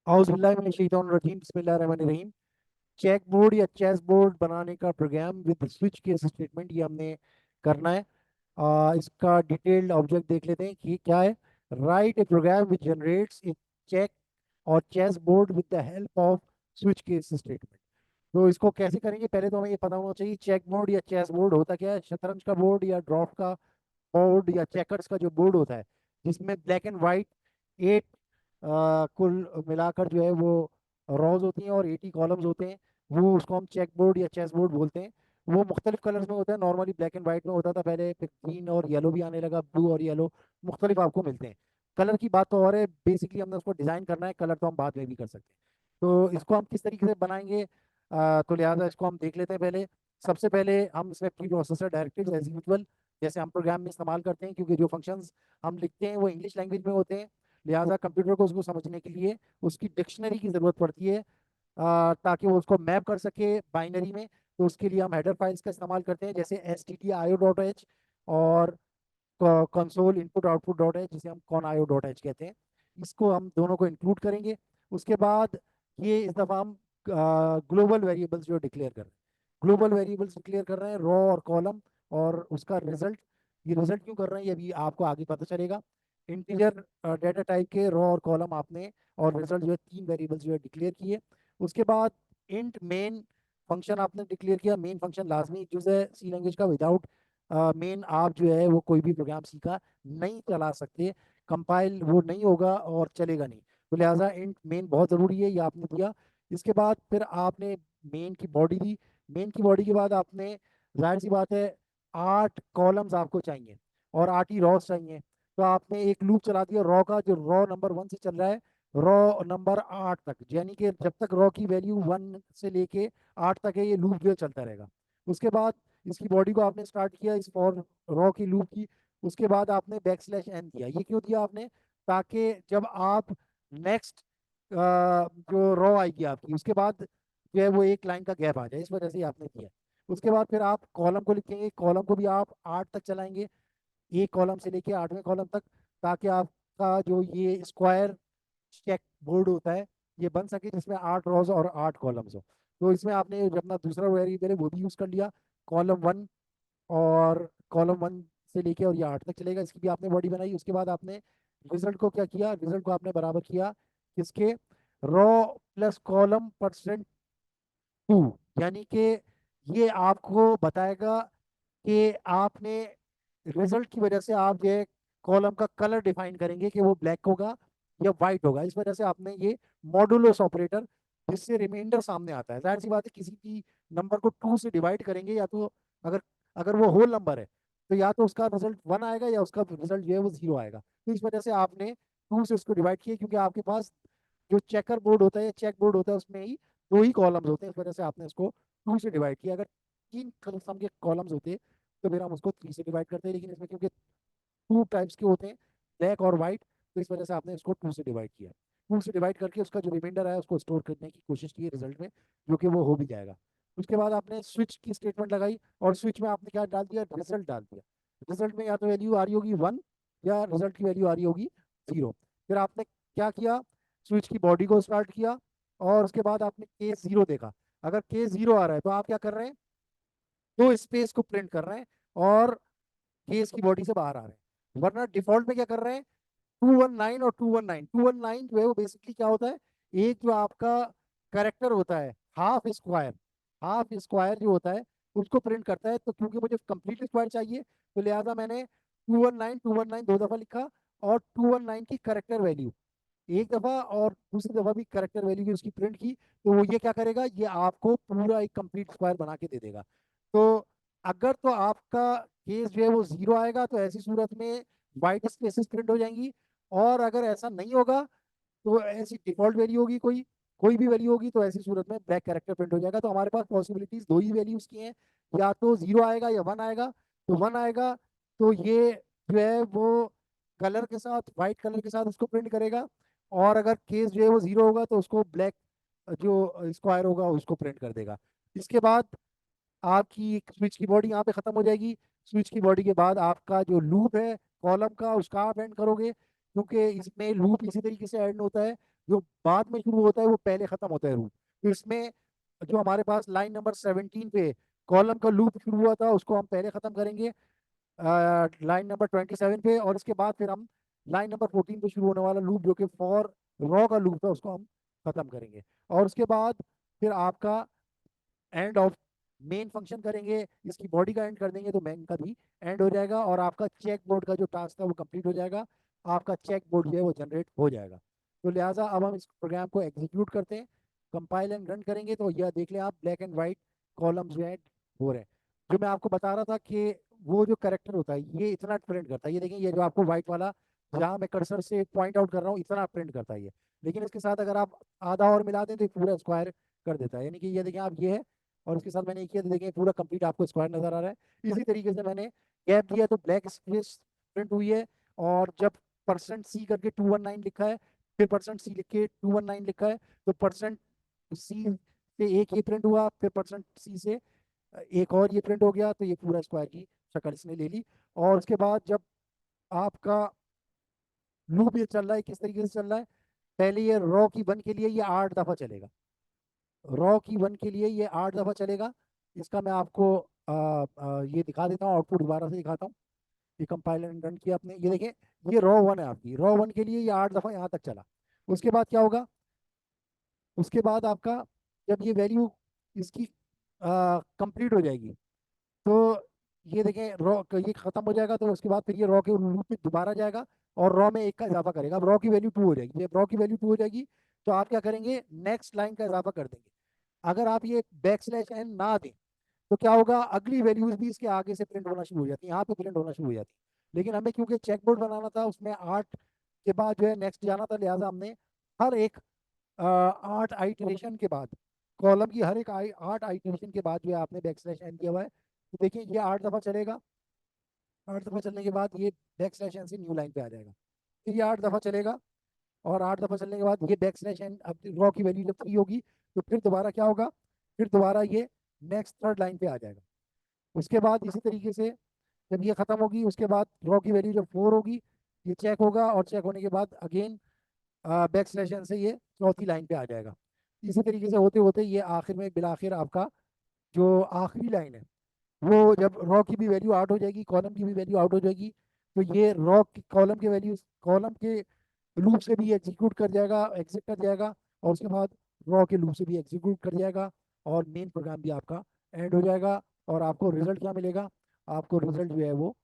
औज़ुबिल्लाहि बिस्मिल्लाहिर्रहमानिर्रहीम। Check board या chess board बनाने का program with switch case statement ये हमने करना है। इसका डिटेल्ड ऑब्जेक्ट देख लेते हैं कि क्या है। Write a program which generates a check or chess board with the help of switch case statement. तो इसको कैसे करेंगे, पहले तो हमें ये पता होना चाहिए चेक बोर्ड या चेस बोर्ड होता क्या है। शतरंज का बोर्ड या ड्रॉफ का बोर्ड या चेकर्स का जो बोर्ड होता है जिसमें ब्लैक एंड वाइट 8 कुल मिलाकर जो है वो रॉज होती हैं और 80 कॉलम्स होते हैं। वो उसको हम चेक बोर्ड या चेस बोर्ड बोलते हैं। वो मुख्तलिफ कलर्स में होता है। नॉर्मली ब्लैक एंड वाइट में होता था पहले, फिर ग्रीन और येलो भी आने लगा, ब्लू और येलो मुख्तलिफ आपको मिलते हैं। कलर की बात तो और है, बेसिकली हमने उसको डिज़ाइन करना है, कलर तो हम बाद में भी कर सकते हैं। तो इसको हम किस तरीके से बनाएंगे, तो लिहाजा इसको हम देख लेते हैं। पहले सबसे पहले हम इसमें preprocessor directives as usual जैसे हम प्रोग्राम में इस्तेमाल करते हैं, क्योंकि जो फंक्शंस हम लिखते हैं वो इंग्लिश लैंग्वेज में होते हैं। लिहाजा कंप्यूटर को उसको समझने के लिए उसकी डिक्शनरी की ज़रूरत पड़ती है, ताकि वो उसको मैप कर सके बाइनरी में। तो उसके लिए हम हेडर फाइल्स का इस्तेमाल करते हैं जैसे stdio.h और console input output dot H, जिसे हम कॉन आईओ डॉट एच कहते हैं। इसको हम दोनों को इंक्लूड करेंगे। उसके बाद ये इस दफ़ा हम ग्लोबल वेरिएबल्स जो डिक्लेयर कर रहे हैं, ग्लोबल वेरिएबल्स डिक्लेयर कर रहे हैं, रॉ और कॉलम और उसका रिजल्ट। ये रिजल्ट क्यों कर रहे हैं ये भी आपको आगे पता चलेगा। इंटीजर डेटा टाइप के रॉ और कॉलम आपने और रिजल्ट जो है 3 वेरिएबल्स जो है डिक्लेयर किए। उसके बाद इंट मेन फंक्शन आपने डिक्लेयर किया। मेन फंक्शन लाजमी यूज है सी लैंग्वेज का। विदाउट मेन आप जो है वो कोई भी प्रोग्राम सी का नहीं चला सकते, कंपाइल वो नहीं होगा और चलेगा नहीं। तो लिहाजा इंट मेन बहुत ज़रूरी है, ये आपने दिया। इसके बाद फिर आपने मेन की बॉडी दी। मेन की बॉडी के बाद आपने, जाहिर सी बात है, 8 कॉलम्स आपको चाहिए और 8 ही रॉस चाहिए। तो आपने एक लूप चला दिया रॉ का, जो रॉ नंबर 1 से चल रहा है रॉ नंबर 8 तक, यानी कि जब तक रॉ की वैल्यू 1 से लेके 8 तक है ये लूप जो है चलता रहेगा। उसके बाद इसकी बॉडी को आपने स्टार्ट किया इस फॉर रॉ की लूप की। उसके बाद आपने बैक स्लैश एन दिया। ये क्यों दिया आपने, ताकि जब आप नेक्स्ट जो रॉ आएगी आपकी उसके बाद जो है वो एक लाइन का गैप आ जाए, इस वजह से ही आपने किया। उसके बाद फिर आप कॉलम को लिखेंगे। कॉलम को भी आप 8 तक चलाएंगे, एक कॉलम से लेके 8वें कॉलम तक, ताकि आपका जो ये स्क्वायर चेक बोर्ड होता है ये बन सके जिसमें 8 रॉज और 8 कॉलम्स हो। तो इसमें आपने जो अपना दूसरा वेरिएबल है वो भी यूज कर लिया, कॉलम 1। और कॉलम 1 से लेके और ये 8 तक चलेगा, इसकी भी आपने बॉडी बनाई। उसके बाद आपने रिजल्ट को क्या किया, रिजल्ट को आपने बराबर किया किसके, रॉ प्लस कॉलम परसेंट 2। यानी कि ये आपको बताएगा कि आपने रिजल्ट की वजह से आप ये कॉलम का कलर डिफाइन करेंगे कि वो ब्लैक होगा या वाइट होगा। इस वजह से आपने ये मॉडुलस ऑपरेटर, जिससे रिमाइंडर सामने आता है। जाहिर सी बात है किसी भी नंबर को 2 से डिवाइड करेंगे या तो अगर अगर वो होल नंबर है तो या तो उसका रिजल्ट 1 आएगा या उसका रिजल्ट जो है वो 0 आएगा। तो इस वजह से आपने 2 से उसको डिवाइड किया, क्योंकि आपके पास जो चेकर बोर्ड होता है या चेक बोर्ड होता है उसमें ही 2 ही कॉलम्स होते हैं। इस वजह से आपने इसको 2 से डिवाइड किया। अगर 3 किस्म के कॉलम्स होते तो फिर हम उसको 3 से डिवाइड करते हैं, लेकिन इसमें क्योंकि 2 टाइप्स के होते हैं, ब्लैक और वाइट, तो इस वजह से आपने इसको 2 से डिवाइड किया। 2 से डिवाइड करके उसका जो रिमाइंडर है उसको स्टोर करने की कोशिश की रिजल्ट में, जो कि वो हो भी जाएगा। उसके बाद आपने स्विच की स्टेटमेंट लगाई और स्विच में आपने क्या डाल दिया, रिजल्ट डाल दिया। रिजल्ट में या तो वैल्यू आ रही होगी 1 या रिजल्ट की वैल्यू आ रही होगी 0। फिर आपने क्या किया, स्विच की बॉडी को स्टार्ट किया और उसके बाद आपने केस 0 देखा। अगर केस 0 आ रहा है तो आप क्या कर रहे हैं, दो स्पेस को प्रिंट कर रहे हैं और केस की बॉडी से बाहर आ रहे हैं। वरना डिफॉल्ट में क्या कर रहे हैं, 219 और 219। 219 जो है वो बेसिकली क्या होता है, एक जो आपका करेक्टर होता है हाफ स्क्वायर, हाफ स्क्वायर जो होता है उसको प्रिंट करता है। तो क्योंकि मुझे कंप्लीट स्क्वायर चाहिए तो लिहाजा मैंने 219 219 दो दफा लिखा और 219 की करेक्टर वैल्यू एक दफा और दूसरी दफा भी करेक्टर वैल्यू की उसकी प्रिंट की। तो वो ये क्या करेगा, ये आपको पूरा एक कंप्लीट स्क्वायर बना के दे देगा। तो अगर तो आपका केस जो है वो 0 आएगा तो ऐसी सूरत में वाइट स्पेसेस प्रिंट हो जाएंगी। और अगर ऐसा नहीं होगा तो ऐसी डिफॉल्ट वैल्यू होगी, कोई कोई भी वैल्यू होगी, तो ऐसी सूरत में ब्लैक कैरेक्टर प्रिंट हो जाएगा। तो हमारे पास पॉसिबिलिटीज दो ही वैल्यूज की हैं, या तो 0 आएगा या 1 आएगा। तो 1 आएगा तो ये जो है वो कलर के साथ, व्हाइट कलर के साथ उसको प्रिंट करेगा। और अगर केस जो है वो 0 होगा तो उसको ब्लैक जो स्क्वायर होगा उसको प्रिंट कर देगा। इसके बाद आपकी स्विच की बॉडी यहाँ पे खत्म हो जाएगी। स्विच की बॉडी के बाद आपका जो लूप है कॉलम का उसका आप एंड करोगे। क्योंकि इसमें लूप इसी तरीके से ऐड होता है, जो बाद में शुरू होता है वो पहले खत्म होता है लूप। तो इसमें जो हमारे पास लाइन नंबर 17 पे कॉलम का लूप शुरू हुआ था उसको हम पहले खत्म करेंगे लाइन नंबर 27 पे, और इसके बाद फिर हम लाइन नंबर 14 पे शुरू होने वाला लूप जो कि फॉर रॉ का लूप है उसको हम खत्म करेंगे। और उसके बाद फिर आपका एंड ऑफ मेन फंक्शन करेंगे, इसकी बॉडी का एंड कर देंगे तो मेन का भी एंड हो जाएगा, और आपका चेक बोर्ड का जो टास्क था वो कंप्लीट हो जाएगा, आपका चेक बोर्ड जो है वो जनरेट हो जाएगा। तो लिहाजा अब हम इस प्रोग्राम को एग्जीक्यूट करते हैं, कंपाइल एंड रन करेंगे तो यह देख लें आप ब्लैक एंड वाइट कॉलम जो है हो रहे हैं। जो मैं आपको बता रहा था कि वो जो करेक्टर होता है ये इतना प्रिंट करता है, ये देखें, ये जो आपको व्हाइट वाला जहाँ मैं कर्सर से पॉइंट आउट कर रहा हूँ इतना प्रिंट करता है ये। लेकिन इसके साथ अगर आप आधा और मिला दें तो ये पूरा स्क्वायर कर देता है, यानी कि ये देखें आप, ये है और उसके साथ मैंने एक किया तो देखिए पूरा कंप्लीट आपको स्क्वायर नजर आ रहा है। इसी तरीके से मैंने गैप दिया तो ब्लैक स्पेस प्रिंट हुई है, और जब %C करके 219 लिखा है, फिर %C लिख के 219 लिखा है, तो %C से एक ये प्रिंट हुआ, फिर %C से एक और ये प्रिंट हो गया, तो ये पूरा स्क्वायर की शक्ल इसने ले ली। और उसके बाद जब आपका लूप ये चल रहा है किस तरीके से चल रहा है, पहले ये रॉ की 1 के लिए ये 8 दफा चलेगा, रॉ की 1 के लिए ये 8 दफा चलेगा। इसका मैं आपको ये दिखा देता हूँ, आउटपुट दोबारा से दिखाता हूँ। ये कंपाइल एंड रन किया आपने, ये देखें, ये रॉ 1 है आपकी, रॉ 1 के लिए ये 8 दफा यहाँ तक चला। उसके बाद क्या होगा, उसके बाद आपका जब ये वैल्यू इसकी कंप्लीट हो जाएगी तो ये देखें रॉ ये खत्म हो जाएगा, तो उसके बाद फिर ये रॉ के लूप में दोबारा जाएगा और रॉ में एक का इजाफा करेगा। अब रॉ की वैल्यू 2 हो जाएगी, जब रॉ की वैल्यू 2 हो जाएगी तो आप क्या करेंगे, नेक्स्ट लाइन का इजाफा कर देंगे। अगर आप ये \n ना दें तो क्या होगा, अगली वैल्यूज भी इसके आगे से प्रिंट होना शुरू हो जाती है, यहाँ पे प्रिंट होना शुरू हो जाती है। लेकिन हमें क्योंकि चेकबोर्ड बनाना था उसमें 8 के बाद जो है नेक्स्ट जाना था, लिहाजा हमने हर एक 8 आइटरेशन के बाद, कॉलम की हर एक 8 आइटरेशन के बाद जो है आपने \n किया हुआ है। तो देखिए ये 8 दफा चलेगा, 8 दफा चलने के बाद ये \n से न्यू लाइन पे आ जाएगा। फिर ये 8 दफा चलेगा, और 8 दफा चलने के बाद ये \n, अब रॉ की वैल्यू जब 3 होगी तो फिर दोबारा क्या होगा, फिर दोबारा ये नेक्स्ट थर्ड लाइन पे आ जाएगा। उसके बाद इसी तरीके से जब ये खत्म होगी उसके बाद रॉ की वैल्यू जब 4 होगी ये चेक होगा, और चेक होने के बाद अगेन \n से ये चौथी लाइन पे आ जाएगा। इसी तरीके से होते होते ये आखिर में बिलाखिर आपका जो आखिरी लाइन है वो जब रॉ की भी वैल्यू आउट हो जाएगी, कॉलम की भी वैल्यू आउट हो जाएगी, तो ये रॉ कॉलम के वैल्यू कॉलम के लूप से भी एग्जीक्यूट कर जाएगा, एग्जिट कर जाएगा, और उसके बाद रॉ के लूप से भी एग्जीक्यूट कर जाएगा, और मेन प्रोग्राम भी आपका एंड हो जाएगा। और आपको रिजल्ट क्या मिलेगा, आपको रिजल्ट जो है वो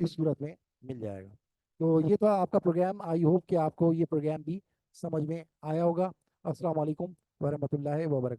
इस सूरत में मिल जाएगा। तो ये तो आपका प्रोग्राम, आई होप कि आपको ये प्रोग्राम भी समझ में आया होगा। अस्सलाम वालेकुम वरहमतुल्लाहि वबरकातुहू।